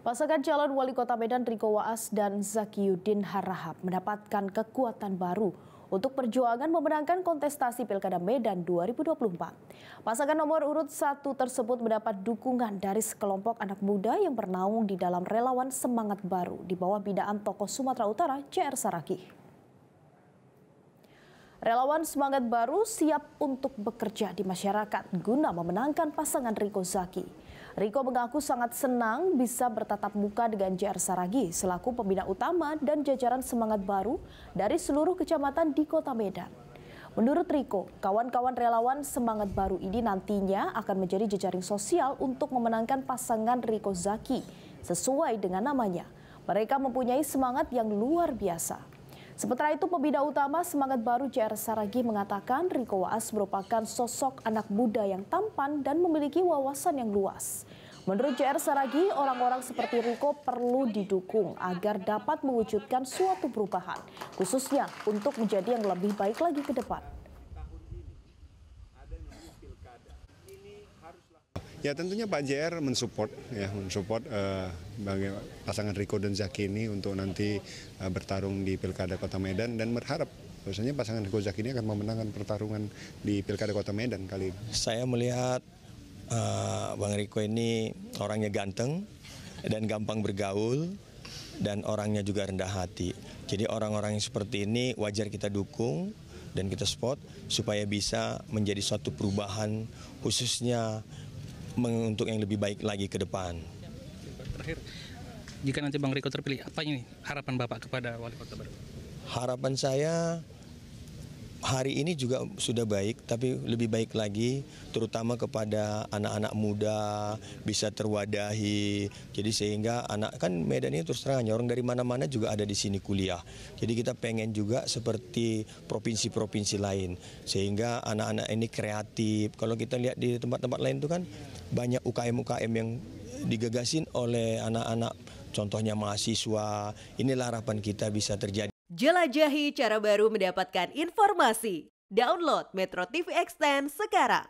Pasangan calon wali kota Medan Riko Waas dan Zakiyudin Harahap mendapatkan kekuatan baru untuk perjuangan memenangkan kontestasi Pilkada Medan 2024. Pasangan nomor urut 1 tersebut mendapat dukungan dari sekelompok anak muda yang bernaung di dalam relawan semangat baru di bawah binaan tokoh Sumatera Utara CR Saragih. Relawan semangat baru siap untuk bekerja di masyarakat guna memenangkan pasangan Riko Zaki. Riko mengaku sangat senang bisa bertatap muka dengan CR Saragih selaku pembina utama dan jajaran semangat baru dari seluruh kecamatan di kota Medan. Menurut Riko, kawan-kawan relawan semangat baru ini nantinya akan menjadi jejaring sosial untuk memenangkan pasangan Riko Zaki sesuai dengan namanya. Mereka mempunyai semangat yang luar biasa. Sementara itu, pembina utama semangat baru CR Saragih mengatakan Riko Waas merupakan sosok anak muda yang tampan dan memiliki wawasan yang luas. Menurut CR Saragih, orang-orang seperti Riko perlu didukung agar dapat mewujudkan suatu perubahan, khususnya untuk menjadi yang lebih baik lagi ke depan. Ya tentunya Pak JR mensupport bagi pasangan Riko dan Zaki ini untuk nanti bertarung di Pilkada Kota Medan dan berharap bahwasanya pasangan Riko Zaki ini akan memenangkan pertarungan di Pilkada Kota Medan kali ini. Saya melihat Bang Riko ini orangnya ganteng dan gampang bergaul dan orangnya juga rendah hati. Jadi orang-orang yang seperti ini wajar kita dukung dan kita support supaya bisa menjadi suatu perubahan khususnya untuk yang lebih baik lagi ke depan. Terakhir, jika nanti Bang Riko terpilih, apa ini harapan Bapak kepada wali kota baru? Harapan saya hari ini juga sudah baik, tapi lebih baik lagi, terutama kepada anak-anak muda bisa terwadahi. Jadi sehingga anak kan Medan ini terus terang orang dari mana-mana juga ada di sini kuliah. Jadi kita pengen juga seperti provinsi-provinsi lain, sehingga anak-anak ini kreatif. Kalau kita lihat di tempat-tempat lain itu kan banyak UKM-UKM yang digagasin oleh anak-anak, contohnya mahasiswa. Inilah harapan kita bisa terjadi. Jelajahi cara baru mendapatkan informasi. Download Metro TV Extend sekarang.